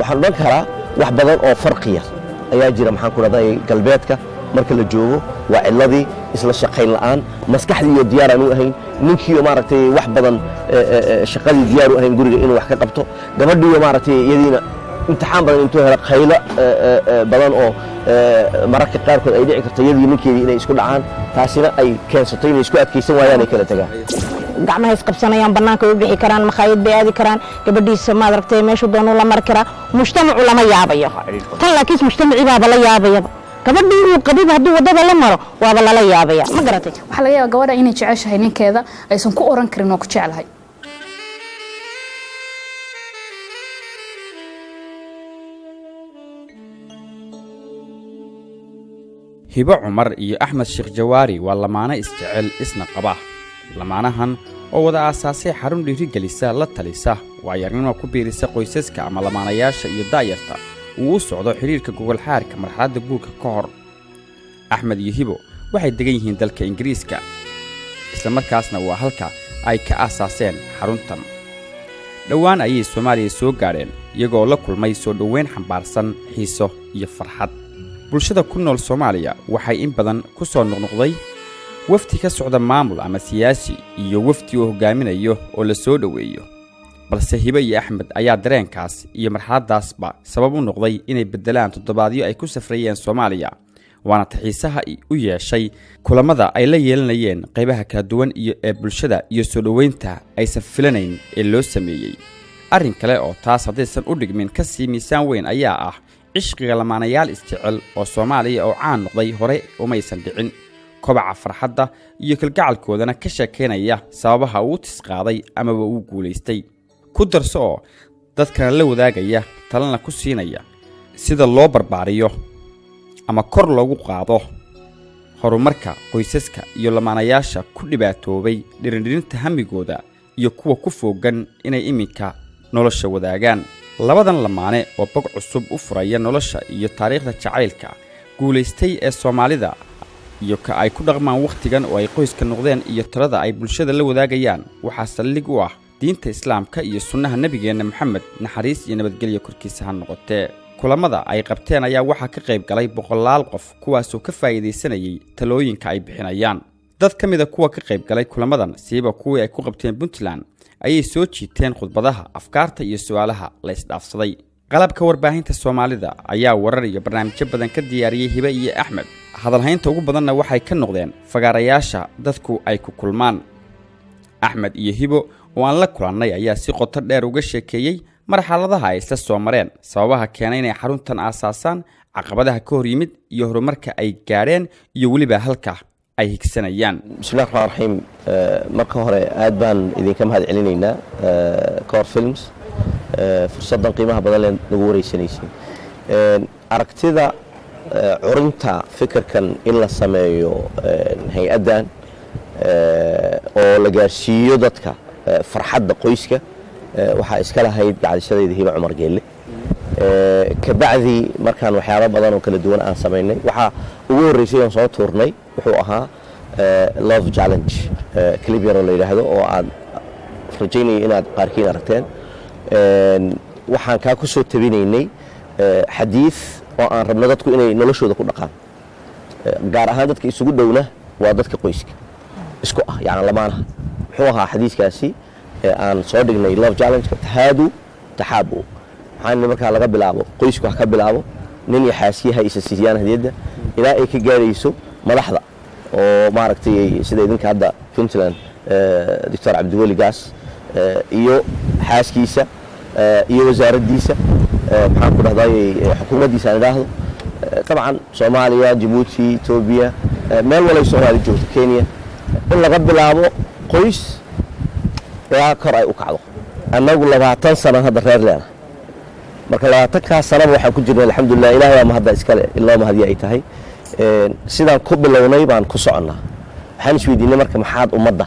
waxaan oran karaa wax badan oo farqiya ayaa jira maxaan ku raday galbeedka marka la joogo waa ciladii isla shaqayn la'aan maskaxdii iyo diyaar aan u ahayn ninkii maaragtay wax badan shaqadii diyaar u ahayn guriga inuu wax ka qabto gabadhii maaragtay iyadiina imtixaan badan intuu helo qaylo badan oo mararka qaarkood ay dhici karto iyadii ninkeedii inay isku dhacaan taasina ay keensatay inay isku adkaysan waayaan ay kala tagaan gacmaha isqabsanayaan bannaanka u bixi karaan makhaayad bay aadi karaan gabadhiisa ma aragtay meeshu doonuu la mari karaa mujtamacu lama yaabayo tan laakiin mujtamacii baaba la yaabayaba gabadhii uu qabib hadduu wadada la maro waaba lala yaabaya ma garatay waxaa laga yaabaa gabadha inay jeceshahay ninkeeda aysan ku oran karin oo ku jeclahay hibo cumar iyo axmed sheekh jawaari waa lamaane isjecel isna qaba lamaanahan oo wada aasaasay xarun dhiirigelisa la talisa waayagnimo ku biirisa qoysaska ama lamaanayaasha iyo daayarta uu u socdo xiriirka gogolxaarka marxaladda guurka ka hor axmed iyo hibo waxay degan yihiin dalka ingiriiska isla markaasna waa halka ay ka aasaaseen xaruntan dhowaan ayay Soomaaliya soo gaareen iyagoo la kulmay soo dhaweyn xambaarsan xiiso iyo farxad bulshada ku nool Soomaaliya waxay in badan ku soo noqnoqday wafti ka socda maamul ama siyaasi iyo wafti uu hogaaminayo oo la soo dhaweeyo balse hibo iyo axmed ayaa dareenkaas iyo marxaladaasba sabab u noqday inay bedelaan toddobaadyo ay ku safrayeen Soomaaliya waana taxiisaha u yeeshay kulamada ay la yeelanayeen qaybaha kala duwan iyo ee bulshada iyo soo dhaweynta aysan filanayn ee loo sameeyay arrin kale oo taas hadaysan u dhigmin ka sii miisaan weyn ayaa ah cishqiga lamaanayaal isjecel oo Soomaaliya oo caan noqday hore umaysan dhicin kobaca farxadda iyo kalgacalkoodana ka sheekeynaya sababaha uu tisqaaday ama uu guuleystay ku darso oo dadkana la wadaagaya talana ku siinaya sida loo barbaariyo ama kor loogu qaado horumarka qoysaska iyo lamaanayaasha ku dhibaatoobay dhirindhirinta hamigooda iyo kuwa ku foogan inay iminka nolosha wadaagaan labadan lamaane oo bog cusub u furaya nolosha iyo taariikhda jacaylka guuleystay ee Soomaalida iyo ka ay ku dhaqmaan waqtigan oo ay qoyska noqdeen iyo talada ay bulshada la wadaagayaan waxa saldhig u ah diinta islaamka iyo sunnaha nabigeena Maxamed naxariis iyo nabadgelyo korkiisa ha noqotee kulamada ay qabteen ayaa waxa ka qayb galay boqolaal qof kuwaas oo ka faa'iideysanayay talooyinka ay bixinayaan dad kamid ah kuwa ka qayb galay kulamadan siiba kuwii ay ku qabteen Puntland ayay soo jiiteen khudbadaha afkaarta iyo su'aalaha la isdhaafsaday qalabka warbaahinta Soomaalida ayaa warar iyo barnaamijyo badan ka diyaariyay hibo iyo axmed hadalhaynta ugu badanna waxay ka noqdeen fagaarayaasha dadku ay ku kulmaan axmed iyo hibo oo aan la kulannay ayaa si qoto dheer uga sheekeeyay marxaladaha ay isla soo mareen sababaha keenay inay xaruntan aasaasaan caqabadaha ka hor yimid iyo horumarka ay gaareen iyo waliba halka ay higsanayaan bismillaahir rahmaanir rahiim marka hore aad baan idinka mahad celinaynaa Core Films fursadan qiimaha badan ee nagu wareysanaysiin aragtida curinta fikirkan in la sameeyo hay'adan oo la gaarsiiyo dadka farxadda qoyska waxa iska lahayd gacdashadayda hibo cumar geelle ka bacdi markaan waxyaabo badan oo kala duwan aan sameynay waxa ugu horeysay oo soo tuurnay wuxuu ahaa love challenge clip yar oo la yiraahdo oo aad rajaynay inaad qaarkiin aragteen waxaan ka ku soo tabinaynay xadiis oo aan rabno dadku inay noloshooda ku dhaqaan gaar ahaan dadka isugu dhowna waa dadka qoyska isku ah yaani lamaanaha wuxuu ahaa xadiiskaasi aan soo dhignay love challenge tahaadu tahabu waxaan markaa laga bilaabo qoysku wax ka bilaabo nin iyo xaasiyaha isa siiyaan hadiyada ilaa ay ka gaarayso madaxda oo maaragtay sida idinka hadda Puntland Dr. Cabdiweli Gaas iyo xaaskiisa iyo wasaaraddiisa maxaan ku dhahday xukuumaddiisa aan idhaahdo طبعا Soomaaliya Djibouti Ethiopia meel walay Soomaali joogto Kenya in laga bilaabo qoys ilaa kor ay u kacdo anagu 20 sano hadda reer leena marka 20 ka sano waxa ku jirnaa alxamdulillah ilaahay ma hadda iskale ilaa ma hadii ay tahay sidaan ku bilownay baan ku soconaa waxaan isweydiinay marka maxaad ummadda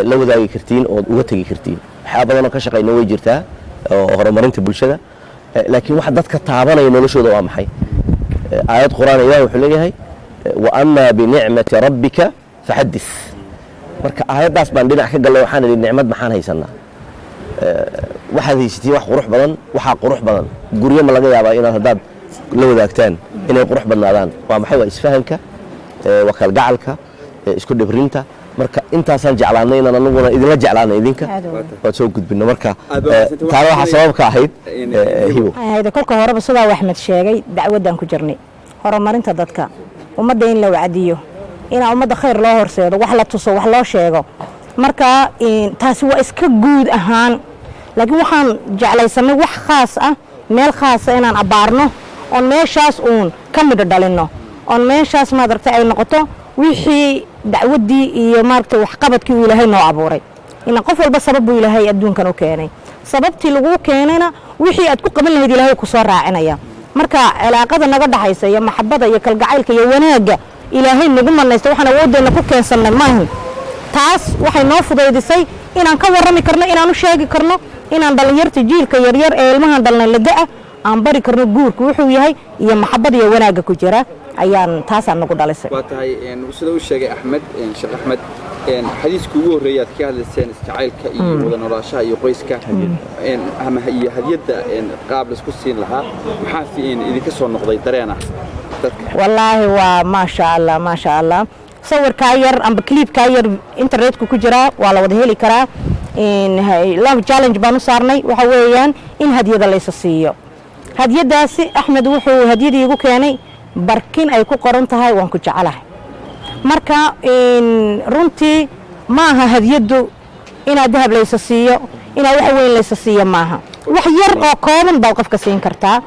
la wadaagi kartiin oo uga tagi kartiin waxa badan oo ka shaqeynaa way jirtaa oo horumarinta bulshada laakiin waxa dadka taabanaya noloshooda waa maxay aayad quraan ilaahay wuxuu leeyahay wa amma bi ni'mati rabbika fahaddith marka aayadaas baan dhinac ka galay waxaan idin nicmad maxaan haysanaa waxaad haysatiin wax qurux badan waxaa qurux badan guryo ma laga yaabaa inaad haddaad la wadaagtaan inay qurux badnaadaan waa maxay waa isfahanka waa kalgacalka isku dhibrinta marka intaasaan jeclaanay inaan anaguna idinla jeclaanay idinka waad soo gudbino marka taana waxaa sabab ka ahayd hibo kolka horeba sidaa Axmed sheegay dacwadan ku jirnay horumarinta dadka ummadda in la wacdiyo in ummadda khayr loo horseedo wax la tuso wax loo sheego marka taasi waa iska guud ahaan laakiin waxaan jeclaysanay wax khaas ah meel khaas ah inaan abaarno oo meeshaas uun ka mid dhalino oo meeshaas ma dartay ay noqoto wixii dacwadii iyo maartay wax qabadkii uu Ilaahay noo abuuray in qof walba sabab uu Ilaahay adduunkan u keenay sababtii lagu keenayna wixii aad ku qaban lahayd Ilaahay ku soo raacinaya marka cilaaqada naga dhaxaysa iyo maxabada iyo kalgacaylka iyo wanaaga Ilaahay nagu manaysto waxaan awoodayna ku keensanay maahan taas waxay noo fudaydisay inaan ka warrami karno inaan u sheegi karno inaan dhalinyarta jiilka yaryar ee ilmahan dhalnay laga aan bari karno guurku wuxuu yahay iyo maxabada iyo wanaaga ku jira ayaan taasaan nagu dhalisay waa tahay sida uu sheegay Axmed Sheekh Axmed xadiiska ugu horeeyay ka hadlayseen jacaylka iyo wada noolaanshaha iyo qoyska ama iyo hadiyada qaab la isku siin lahaa maxaa fi idinka soo noqday dareena wallaahi waa ma sha Allah sawirka yar amba clipka yar internetka ku jira waa la wada heli karaa love challenge baan u saarnay waxa weeyaan in hadiyada la isa siiyo hadiyadaasi Axmed wuxuu hadiyadii igu keenay barkin ay ku qoran tahay waan ku jecelahay marka runtii maaha hadiyadu inaad dahab la isa siiyo inaad wax weyn la isa siiyo maaha wax yar oo kooban baa qofka siin kartaa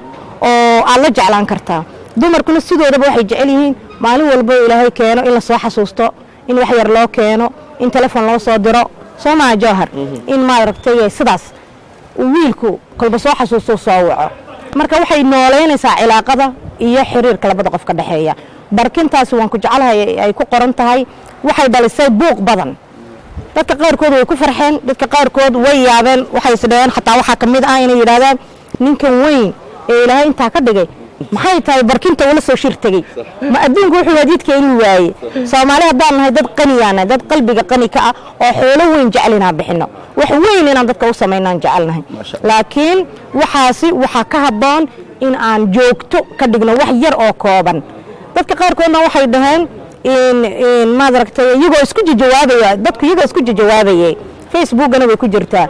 oo aad la jeclaan kartaa dumarkuna sidoodaba waxay jecel yihiin maalin walba Ilaahay keeno in la soo xasuusto in wax yar loo keeno in telefoon loo soo diro Soomaa Jawhar in ma aragtay sidaas wiilku kolba soo xasuusto soo waco marka waxay nooleynaysaa cilaaqada iyo xiriirka labada qof ka dhaxeeya barkintaas waan ku jecelahay ay ku qoran tahay waxay dhalisay buuq badan dadka qaarkood way ku farxeen dadka qaarkood way yaabeen waxay isdheen xataa waxa kamid ah inay yiraahdaan ninkan weyn ee Ilaahay inta ka dhigay maxay tahay barkinta wala soo shirtagay ma adduunku wuxuu hadidka inuu waayay Soomaaliya hadaan nahay dad qaniyaana dad qalbiga qani ka ah oo xoolo weyn jecelina bixino wax weyn inaan dadka u sameeynaan jecelnahay laakiin waxaasi waxa ka haboon in aan joogto ka dhigno wax yar oo kooban dadka qaarkoodna waxay dhaheen in ma aragtay iyagoo isku jawaabaya dadku iyagoo isku jawaabayay Facebook-na way ku jirtaa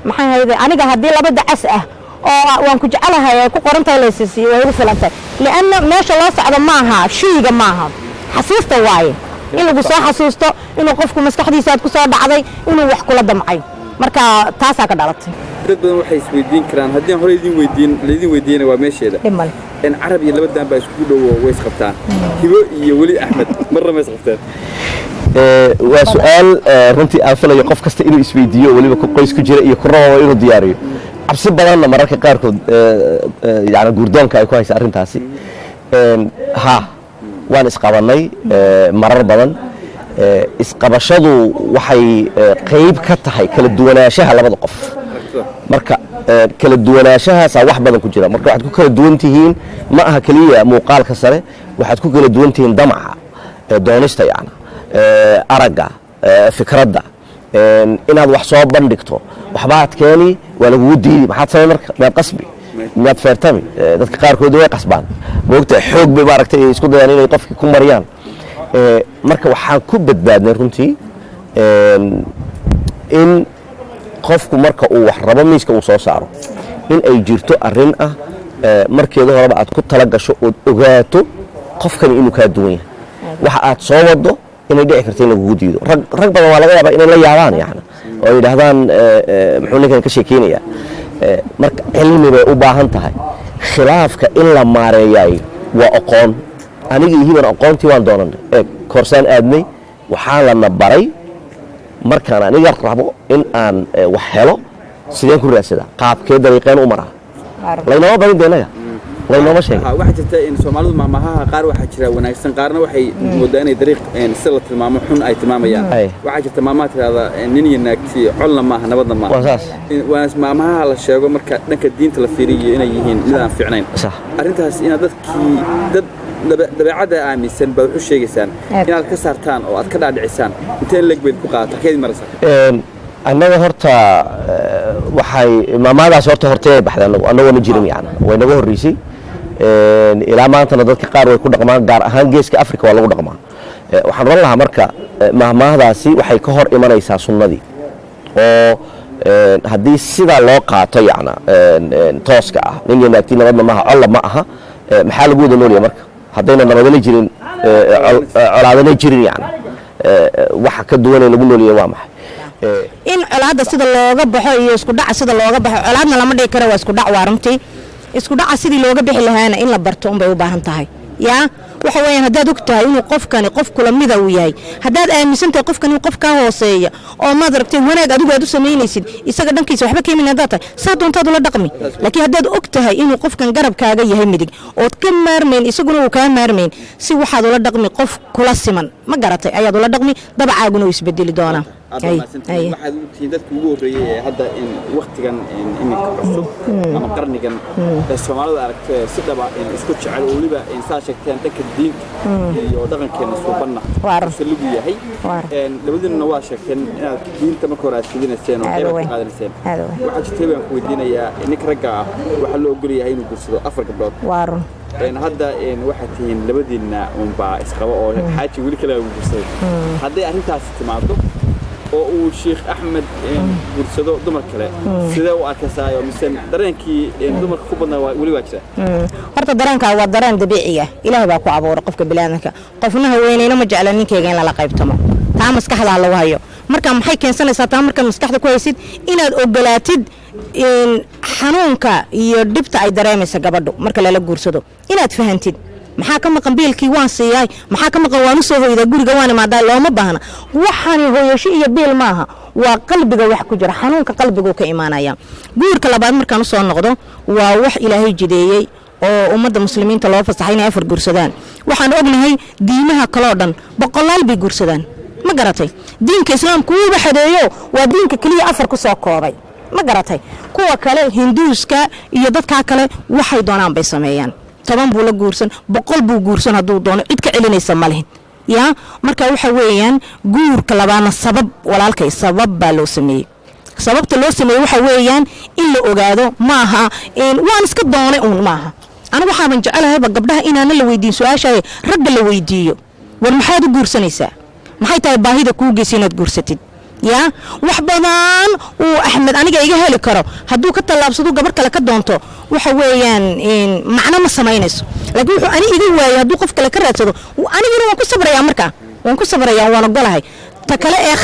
maxay hay'ad aniga hadii laba dacas ah oo waan ku jecelahay ku qorantahay leesisi way ugu filantay laana meesha loo socdo maaha shayga maaha xasuusta waaye in lagu soo xasuusto inuu qofku maskaxdiisa aad ku soo dhacday inuu wax kula damcay marka taasa ka dhalatay dad badan waxay isweydiin karaan haddii hore idin weydiina waa meesheeda in Arab iyo labadan baa isku dhow way isqabtaan Hibo iyo Wali Axmed marna ma isqabtaan waa su'aal runtii aan filayo qof kasta inuu isweydiiyo waliba ku qoys ku jira iyo ku rabo inuu diyaariyo cabsi badanna mararka qaarkood yaani guurdoonka ay ku haysa arrintaasi waan isqabanay marar badan isqabashadu waxay qayb ka tahay kala duwanaanshaha labada qof marka kala duwanaanshahaas wax badan ku jira marka waxaad ku kala duwan tihiin ma aha kaliya muuqaalka sare waxaad ku kala duwan tihiin damaca doonista yaani araga fikradda inaad wax soo bandhigto waxbaad keeni waa lagu diidi maxaad sameey marka maad qasbi maad feertami dadka qaarkood way qasbaan moogta xoog bay maaragtay isku dayaan inay qofkii ku mariyaan marka waxaan ku badbaadnay runtii in qofku marka uu wax rabo miiska uu soo saaro in ay jirto arrin ah markeeda horeba aad ku tala gasho oo ogaato qofkan inuu ka duwan yahay waxa aad soo wado inay dhici karto in lagu diido rag badan waa laga yaabaa inay la yaabaan yaani oo yiraahdaan muxuu ninkan ka sheekeynaya marka cilmi bay u baahan tahay khilaafka in la maareeyay waa aqoon aniga hiban aqoontii waan doonanay koorsaan aadnay waxaan la nabaray markaan aniga rabo in aan wax helo sideen ku raasada qaabkee dariiqeen u maraa laynoo barin deenaga laynoo sheegay waxa jirta in Soomaalidu maamaha qaar waxa jira wanaagsan qaarna waxay moodaan inay dariiq sida tilmaamo xun ay tilmaamayaan waxa jirta maamaha tirada nin iyo naagti xolna maaha nabadna maaha waas maamaha la sheego marka dhanka diinta la fiiriyo inay yihiin mid aan fiicnayn arrintaas in dadkii dad dabeecada aaminsan baa wuxuu sheegaysaan inaad ka saartaan oo aad ka dhaadhicisaan inteen lag bayd ku qaata keed marasa annaga horta waxay maamaadaas hortay baxday anagoo ma jirin yani way naga horreysay ilaa maantana dadka qaar way ku dhaqmaan gaar ahaan geeska Afrika waa lagu dhaqmaa waxaan oran lahaa marka maamaadaasi waxay ka hor imanaysaa sunnadii oo haddii sida loo qaato yani tooska ah ninka naagtii nabadna maaha colla ma aha maxaa lagu wada noolyahay marka haddayna nabadana jirin colaadana jirin yani waxa ka duwan ee lagu noolyahay waa maxay in colaadda sida looga baxo iyo isku dhaca sida looga baxo colaadna lama dhigi karo waa isku dhac waa runtii isku dhaca sidii looga bixi lahaana in la barto un bay u baahan tahay yaa waxa weeyaan haddaad og tahay inuu qofkani qof kula mida uu yahay haddaad aaminsan tahay qofkani qof kaa hooseeya oo maad aragtay wanaag adigu aad u samaynaysid isaga dhankiisa waxba ka imin haddaad tahay saa doontaad ula dhaqmi laakiin haddaad og tahay inuu qofkan garabkaaga yahay midig ood ka maarmayn isaguna uu kaa maarmayn si waxaad ula dhaqmi qof kula siman ma garatay ayaad ula dhaqmi dabacaaguna uu isbedeli doonaa waxaad u tihiin dadka ugu horreeyay ee hadda waqtigan iminka cusub ama qarnigan Soomaalida aragtay si dhaba isku jecel oo waliba saa sheegteen dhanka diinta iyo dhaqankeena suubanna saligu yahay labadina waa sheegteen inaad diinta marka hore aad fidinayseen oo qayb ka qaadanayseen waxa jirtay baan ku weydiinayaa ninka ragga ah waxa loo ogol yahay inuu guursado 4 gabdhood hadda waxaad tihiin labadiina unbaa isqaba oo xaaji weli kale uu guursaday hadday arrintaas timaado oo uu Sheekh Axmed guursado dumar kale sidee u arkaysaa mise dareenkii dumarka ku badnaa wali waa jira horta dareenka waa dareen dabiici ah Ilaahay baa ku abuuray qofka bilaadanka qofna haweeneyna ma jecla ninkeyga in la qaybtamo taa maskaxda lagu hayo marka maxay keensanaysaa taa marka maskaxda ku haysid inaad ogolaatid xanuunka iyo dhibta ay dareemayso gabadhu marka la guursado inaad fahantid maxaa ka maqan biilkii waan siiyay maxaa ka maqan waan u soo hoyday guriga waan imaaday looma baahna waxaan hooyasho iyo biil maaha waa qalbiga wax ku jira xanuunka qalbigu ka iimaanaya guurka labaad markaan soo noqdo waa wax Ilaahay jideeyay oo ummadda muslimiinta loo fasaxay inay 4 guursadaan waxaan ognahay diimaha kale oo dhan boqolaal bay guursadaan ma garatay diinka islaamku uu baxadeeyo waa diinka kaliya 4 ku soo koobay ma garatay kuwa kale hinduuska iyo dadka kale waxay doonaan bay sameeyaan 10 buu la guursan 100 buu guursan haduu doono cid ka celinaysa ma lahin yaa marka waxa weeyaan guurka labaana sabab walaalkay sabab baa loo sameeyay sababta loo sameeyay waxa weeyaan in la ogaado maaha in waan iska doonay maaha ana waxaan jecelahay gabdhaha inaan la weydiin su'aashay rag la weydiiyo war maxaad u guursanaysaa maxay tahay baahida kuu geysay inaad guursatid yaa wax badan oo Axmed aniga iga heli karo haduu ka talaabsado gabar kale ka doonto waxa weeyaan macna ma sameynayso laakiin wuxuu ani iga waayay haduu qof kale ka raadsado aniguna waan ku sabrayaa marka waan ku sabrayaa waan ogolahay ta kale ee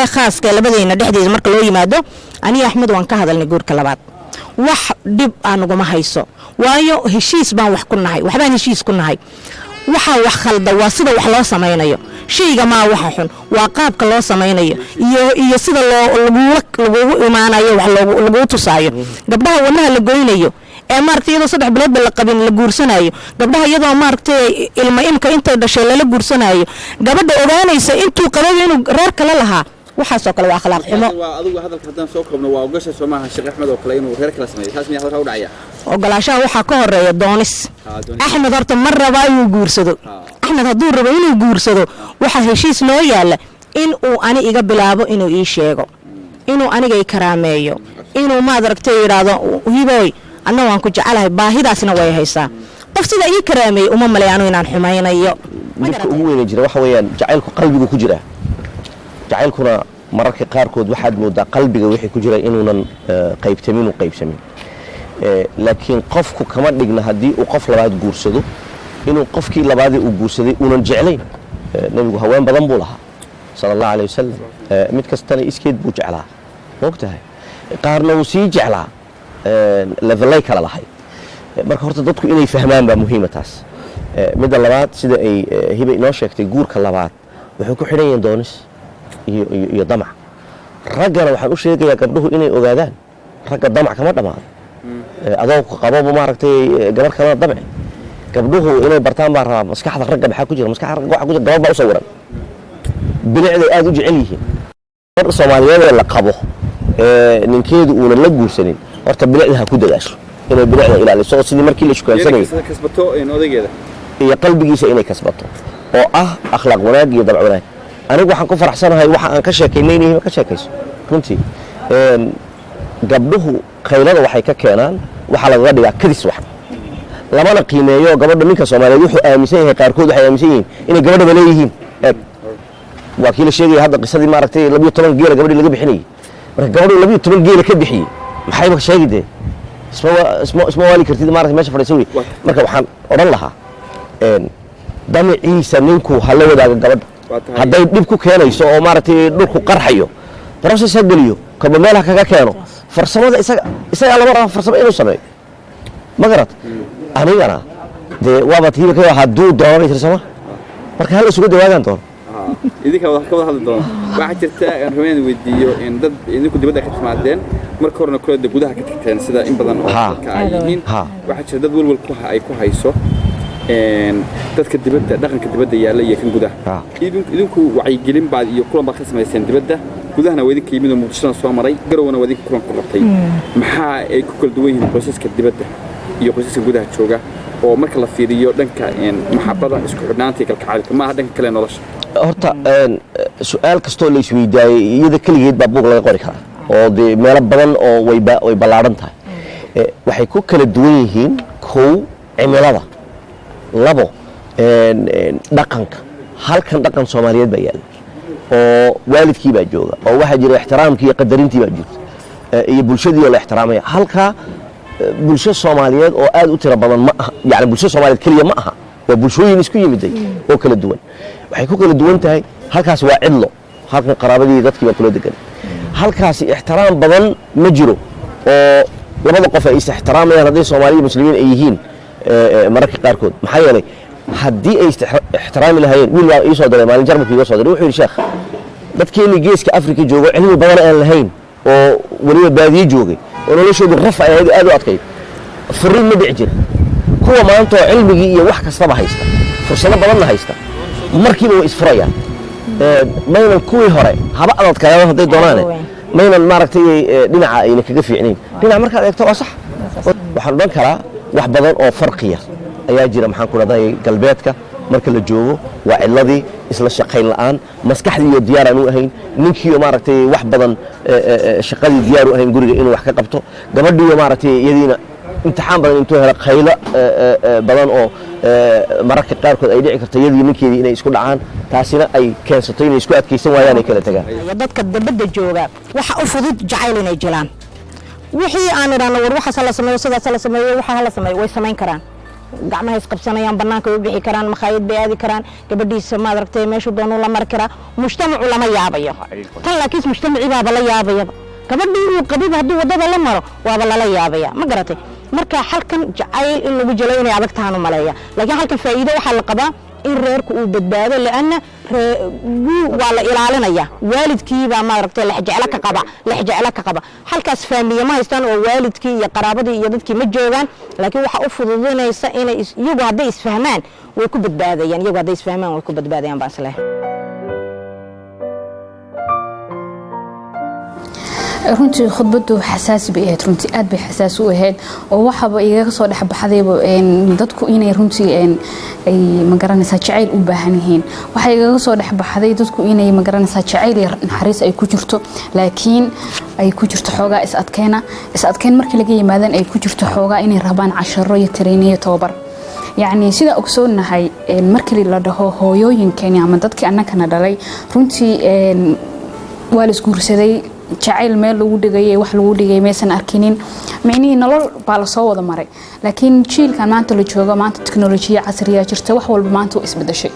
khaaska labadeena dhexdeeda marka loo yimaado ani Axmed waan ka hadalnay guurka labaad wax dib aan uga ma hayso waayo heshiis baan wax ku nahay waxbaan heshiis ku nahay waxa wax khalda waa sida wax loo sameeyo shayga ma waxa xun waa qaabka loo sameeyo iyo sida lagu imaanayo wax lagu tusaayo gabdhaha wanaha la goynayo ee maartay iyadoo 3 bilood la qabin la guursanayo gabdhaha iyadoo maartay ilma inta dhashay la guursanayo gabadha ogaanaysa intuu qabay inuu reer kale lahaa waxa soo kale waa akhlaaq xumo waa adigu hadalka hadan soo koobno waa ogasha Soomaha Sheekh Axmed oo kale inuu reer kale sameeyo taas miyaa halka u dhacaya ogolaashaha waxa ka horeeya doonis Axmed horta mar raba inuu guursado Axmed haduu rabo inuu guursado waxa heshiis loo yaala in uu ani iga bilaabo inuu ii sheego inuu aniga i karaameeyo inuu ma aragtay yiraahdo hiboy anna waan ku jecelahay baahidaasna way haysaa qof sida ii karaameeyo uma maleeyano inaan xumaynayo dadka ugu weyn jira waxa weeyaan jacaylku qalbigu ku jira jacaylkuna mararka qaarkood waxaad moodaa qalbiga wixii ku jira inuunan qaybsamin laakiin qofku kama dhigna hadii uu qof labaad guursado inuu qofkii labaad uu guursaday uunan jeclayn nabigu haween badan buu lahaa sallallahu alayhi wasallam mid kastana iskeed buu jeclaa waqtahay qaarna uu sii jeclaa levelay kala lahay marka horta dadku inay fahmaan baa muhiim taas mid labaad sida ay hiba inoo sheegtay guurka labaad wuxuu ku xidhan yahay doonis iyo damac ragana waxaan u sheegayaa gabdhuhu inay ogaadaan ragga damac kama dhamaado adoo qababo maaragtay gabar kale dabci gabdhuhu inay bartaan baa rabaa maskaxda ragga maxaa ku jira maskaxda ragga waxa ku jira gabar baa u sawiran bilicda aad u jecel yihiin gabar Soomaaliyeed la qabo ninkeedu uu la guursanin horta bilicda ku dadaasho inay bilicda ilaaliso sidii markii la shukaansanayo kasbato odageeda iyo qalbigiisa inay kasbato oo ah akhlaaq wanaag iyo dabc wanaag anigu waxaan ku faraxsanahay waxa aan ka sheekeynay ka sheekayso runtii gabdhuhu qaylada waxay ka keenaan waxaa lagaga dhigaa kadis wax lamana qiimeeyo gabadha ninka Soomaaliyeed wuxuu aaminsan yahay qaarkood waxay aaminsan yihiin inay gabadha leeyihiin waa kii la sheegay hadda qisadii maaragtay 12 geela gabadhii laga bixinayay marka gabadhu 12 geela ka bixiyay maxay ba sheegidee isma wali kartid maaragtay meesha fadhiisay marka waxaan oran lahaa damaciisa ninku hala wadaaga gabadha hadday dib ku keenayso oo maaragtay dhulku qarxayo process galiyo kaba meelaha kaga keeno farsamada isaga lama rabo farsamo inuu sameeyo magarat anigana de waaba tiiba ka haduu doonay farsamo marka hal isugu dawaadan doon idinka wax ka wada hadli doon waxa jirta aan rabeen weydiiyo in dad idinku dibadda ka timaadeen marka horena kula gudaha ka tagteen sida in badan oo ka yihiin waxa jirta dad walwal ku ay ku hayso dadka dibadda dhaqanka dibadda yaala iyo kan gudaha idinku wacyi gelin baad iyo kulan baad ka sameeyeen dibadda gudahana waa idinka yimid oo muqdishada soo maray garowana waa idinka kulan ku qabtay maxaa ay ku kala duwan yihiin qoysaska dibadda iyo qoysaska gudaha jooga oo marka la fiiriyo dhanka maxabada isku xidhnaanta iyo kalgacalka ma aha dhanka kale nolosha horta su'aal kastoo la isweydaayay iyada kaligeed baa buug laga qori karaa oo de meelo badan oo way ballaaran tahay waxay ku kala duwan yihiin kow cimilada labo dhaqanka halkan dhaqan Soomaaliyeed baa yaala oo waalidkii baa jooga oo waxa jira ixtiraamkii iyo qadarintii baa jirta iyo bulshadii oo la ixtiraamaya halka bulsho Soomaaliyeed oo aad u tiro badan ma aha yani bulsho Soomaaliyeed kaliya ma aha waa bulshooyin isku yimiday oo kala duwan waxay ku kala duwan tahay halkaas waa cidlo halkan qaraabadii dadkii baa kula degan halkaas ixtiraam badan ma jiro oo labada qof ay is ixtiraamayaan haday Soomaaliyeed muslimiin ay yihiin mararka qaarkood maxaa yeelay haddii ay ixtiraami lahaayeen wiil baa ii soo diray maalin jarmalka iga soo diray wuxuu yidhi sheekh dadkeennii geeska afrika joogo cilmi badan aan lahayn oo weliba baadiye joogay oo noloshoodu raf ay aad u adkayd furiin ma dhici jira kuwa maanta oo cilmigii iyo wax kastaba haysta fursado badanna haysta markiiba way isfurayaan maynan kuwii hore haba adadkayaan hadday doonaane maynan maaragtay dhinaca ayna kaga fiicnayn dhinaca markaad eegto waa sax waxaan odhan karaa wax badan oo farqiya ayaa jira maxaan ku raday galbeedka marka la joogo waa ciladii isla shaqayn la'aan maskaxdii iyo diyaar aan u ahayn ninkii maaragtay wax badan shaqadii diyaar u ahayn guriga inuu wax ka qabto gabadhii maaragtay iyadiina imtixaan badan intuu helo qaylo badan oo mararka qaarkood ay dhici karto iyadii ninkeedii inay isku dhacaan taasina ay keensato inay isku adkaysan waayaan ay kala tagaan dadka dibadda jooga waxa u fudud jacayl inay jilaan wixii aan idhaahno war waxa la sameeyo sidaas la sameeyo waxa la sameeyo way samayn karaan gacmaha isqabsanayaan banaanka u bixi karaan makhaayad bay aadi karaan gabadhiisa ma aragtay meeshu doonu la mar karaa mujtamacu lama yaabayo tan laakiin mujtamaci baa la yaabaya gabadhii uu qabib hadduu wadada la maro waaba lala yaabaya ma garatay marka halkan jacayl in lagu jelo inay adag tahan u maleeya laakiin halkan faa'iido waxa la qabaa in reerku uu badbaado laana waa la ilaalinaya waalidkii baa ma aragtay la jecel ka qaba halkaas faamiye ma haystaan oo waalidkii iyo qaraabadii iyo dadkii ma joogan laakiin waxa u fududeynaysa inay iyagu hadday isfahmaan way ku badbaadayaan iyagu hadday isfahmaan way ku badbaadayaan baan isleeyahay runtii khudbadu xasaasi bay ahayd runtii aad bay xasaasi u ahayd oo waxaba iga soo dhaxbaxdayba dadku inay runtii ay magaranaysaa jacayl u baahan yihiin waxa iga soo dhaxbaxday dadku inay magaranaysaa jacayl iyo naxariis ay ku jirto laakiin ay ku jirto xoogaa is adkeyn markii laga yimaadaan ay ku jirto xoogaa inay rabaan casharo iyo training iyo tababar يعني سيدا أكسونها مركلي لده هويوين ama dadkii annagana dhalay runtii waa la isku ursaday jacayl meel lagu dhigay wax lagu dhigay meesan arkinin macnii nolol baa la soo wada maray laakiin jiilkan maanta la joogo maanta teknolojiya casriya jirta wax walba maanta isbedeshay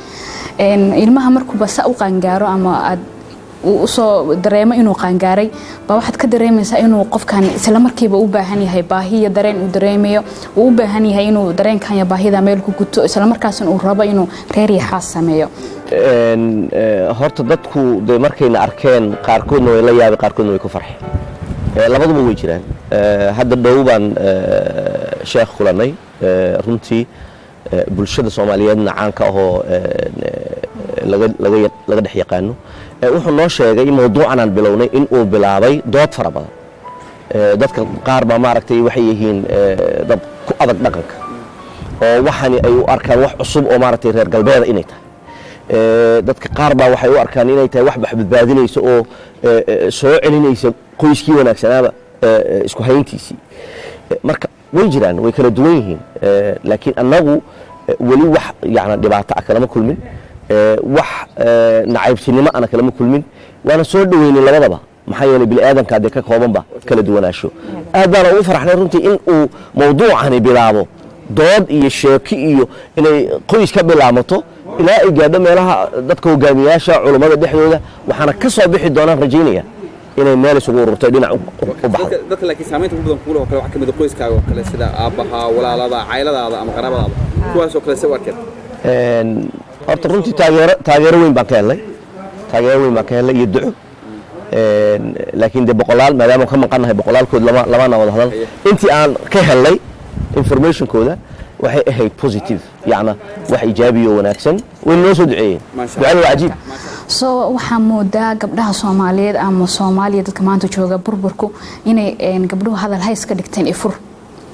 ilmaha markuu bas u qaangaaro ama aad u soo dareemo inuu qaangaaray ba waxaad ka dareemaysaa inuu qofkan isla markiiba u baahan yahay baahiyo dareen uu dareemayo uu u baahan yahay inuu dareenkan ya baahida meel ku guto isla markaasna uu rabo inuu reer iyo xaas sameeyo horta dadku de markayna arkeen qaarkoodna way la yaabay qaarkoodna way ku farxeen labaduba way jiraan hadda dhow baan sheekh kulanay runtii bulshada Soomaaliyeedna caanka ahoo laga dhex yaqaano wuxuu noo sheegay mawduucan aan bilownay in uu bilaabay dood fara badan dadka qaar baa maaragtay waxay yihiin dad ku adag dhaqanka oo waxani ay u arkaan wax cusub oo maaragtay reer galbeeda inay tahay dadka qaar baa waxay u arkaan inay tahay wax badbaadinayso oo soo celinaysa qoyskii wanaagsanaaba isku hayntiisii marka way jiraan way kala duwan yihiin laakiin annagu weli wax yani dhibaato ah kalama kulmin wax nacaybtinimo ana kalama kulmin waana soo dhaweynay labadaba maxaa yeelay bini'aadanka hadee ka koobanba kala duwanaansho aad baan ugu faraxnay runtii in uu mawduucani bilaabo dood iyo sheeki iyo inay qoys ka bilaamato ilaa ay gaadho meelaha dadka hogaamiyaasha culummada dhexdooda waxaana ka soo bixi doonaan rajaynaya inay meel isugu ururtay dhinac u baxdo dadka laakiin saamaynta ugu badan kuula oo kale waxa kamid ah qoyskaaga oo kale sida aabaha walaalada cayladaada ama qaraabadaada kuwaas oo kale soo arkeen horta runtii taageero weyn baan ka helay iyo duco laakiin de boqolaal maadaama ka maqannahay boqolaalkood lama wada hadal intii aan ka helay informationkooda waxay ahayd positive yacna wax ijaabiyo wanaagsan way noo soo duceeyeen ducada waa cajiib soo waxaa moodaa gabdhaha Soomaaliyeed ama Soomaaliya dadka maanta jooga burburku inay gabdhuhu hadal hays ka dhigteen ifur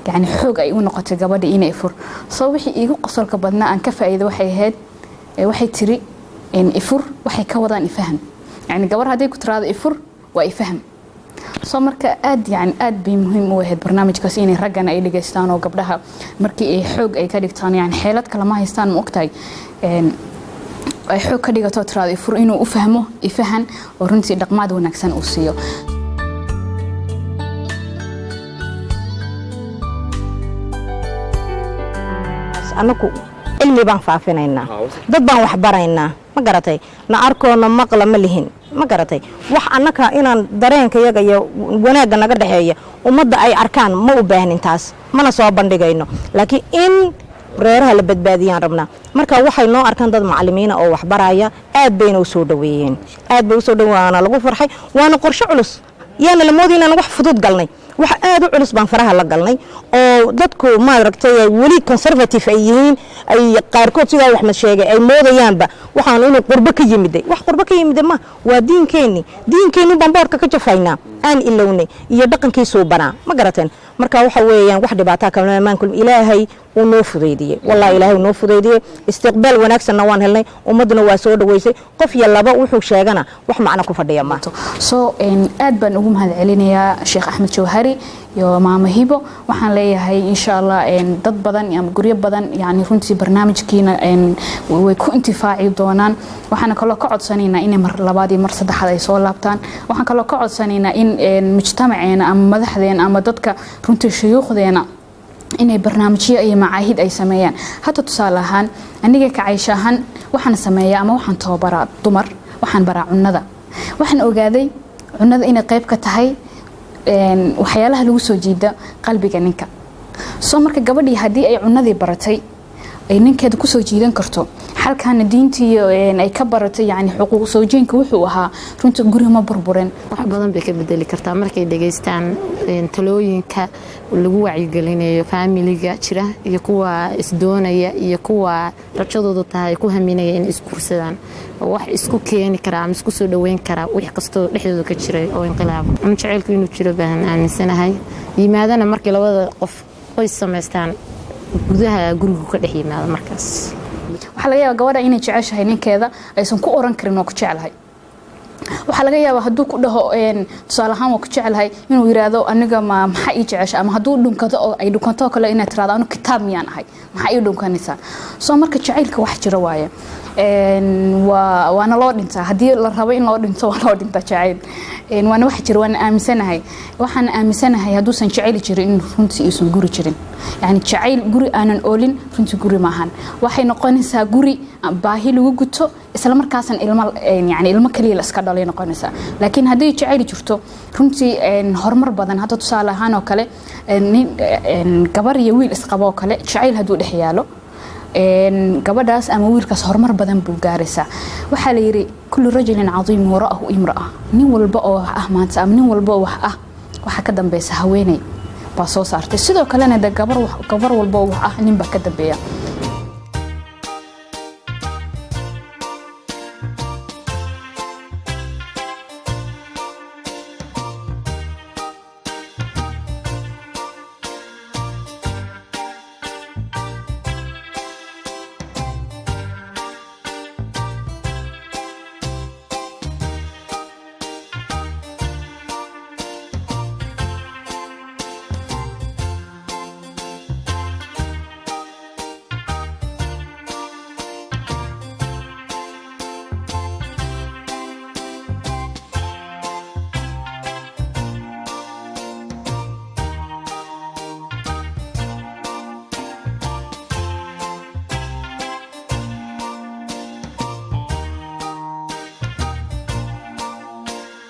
yani xoog ay u noqotay gabadha inay ifur soo wixii igu qosolka badnaa aan ka faa'iido waxay ahayd waxay tiri ifur waxay ka wadaan ifaham يعني قبر هذيك ترى يفر ويفهم صمرك aad bay muhiim u ahayd barnaamijkaas inay ragana ay dhigeystaan oo gabdhaha markii ay xoog ay ka dhigtaan yani xeelad kale ma haystaan ma ogtahay ay xoog ka dhigato tiraado ifur inuu u fahmo ifahan oo runtii dhaqmaad wanaagsan uu siiyo anaku cilmi baan faafinaynaa dad baan wax baraynaa ma garatay na arkoona maqla ma lihin ma garatay wax annaka inaan dareenkayaga iyo wanaagga naga dhaxeeya ummadda ay arkaan ma u baahnin taas mana soo bandhigayno laakiin in reeraha la badbaadiyaan rabnaa marka waxay noo arkaan dad macallimiina oo wax baraya aad bayna u soo dhaweeyeen aad bay u soo dhawaana lagu farxay waana qorshe culus yaana la moodayna wax fudud galnay wax aad u culus baan faraha la galnay oo dadku ma aragtay wali conservative ay yihiin ay qaarkood sida wax ma sheegay ay moodayaanba waxaan inuu qurbo ka yimiday wax qurbo ka yimiday ma waa diinkeeni baan boorka ka jafaynaa aan ilawnay iyo dhaqankiisu banaa ma garateen marka waxa weeyaan wax dhibaato kale ma kulm ilaahay uu noo fudeydiyay wallahi ilaahay noo fudeydiyay istiqbaal wanaagsan waan helnay ummaduna waa soo dhaweysay qof ya laba wuxuu sheegana wax macna ku fadhiya ma soo aad baan ugu mahad celinayaa Sheekh Axmed Jawhari iyo Maama Hibo waxaan leeyahay insha Allah dad badan ama guryo badan yani runtii barnaamijkiina way ku intifaaci doonaan waxaan kala ka codsanaynaa in mar labaad iyo mar saddexaad ay soo laabtaan waxaan kala ka codsanaynaa in mujtamaceena ama madaxdeena ama dadka runtii shuyuukhdeena inay barnaamijyo iyo macaahid ay sameeyaan hata tusaale ahaan aniga ka Caaisha ahaan waxaan sameeyaa ama waxaan tababaraa dumar waxaan baraa cunnada waxaan ogaaday cunnada inay qayb ka tahay waxyaalaha lagu soo jiida qalbiga ninka soo marka gabadhii hadii ay cunnadii baratay ay ninkeeda ku soo jiidan karto halkaana diintii ay ka baratay yani xuquuq soo jeenka wuxuu ahaa runta guriga ma burburen wax badan bay ka bedeli kartaa markay dhageystaan talooyinka lagu wacyigelinayo familiga jira iyo kuwa isdoonaya iyo kuwa rajadoodu tahay ku haminaya in iskursadaan wax isku keeni kara ama isku soo dhaweyn kara wax kasto dhexdooda ka jiray oo inqilaab ama jaceylku inuu jiro baan aaminsanahay yimaadana markii labada qof qoys sameystaan gudaha guriga ka dhex yimaado markaas waxa laga yaabaa gabadha inay jeceshahay ninkeeda aysan ku oran karin oo ku jecelahay waxa laga yaabaa haduu ku dhaho tusaale ahaan oo ku jecelahay inuu yiraahdo aniga maxaa ii jeceshay ama haduu dhunkado oo ay dhunkanto kale inay tiraado anu kitaab miyaan ahay maxaa ii dhunkanaysaa soo marka jaceylka wax jira waaye waana loo dhintaa hadii la rabo in loo dhinto waa loo dhintaa jaceyl waana wax jira waana aaminsanahay haduusan jaceyl jirin in runtii iisan guri jirin yani jaceyl guri aanan oolin runtii guri maahan waxay noqonaysaa guri baahi lagu guto isla markaasan ilmo kaliya la iska dhalay noqonaysaa laakiin haddii jaceyl jirto runtii horumar badan hadda tusaale ahaan oo kale gabar iyo wiil isqabo oo kale jaceyl hadduu dhex yaalo gabadhaas ama wiilkaas horumar badan buu gaaraysaa waxaa la yiri kullu rajulin cadiim waraahu imra'a nin walba oo wax ah maanta ama nin walba oo wax ah waxa ka dambaysa haweeney baa soo saartay sidoo kalena gabar walba oo wax ah nin baa ka dambeeya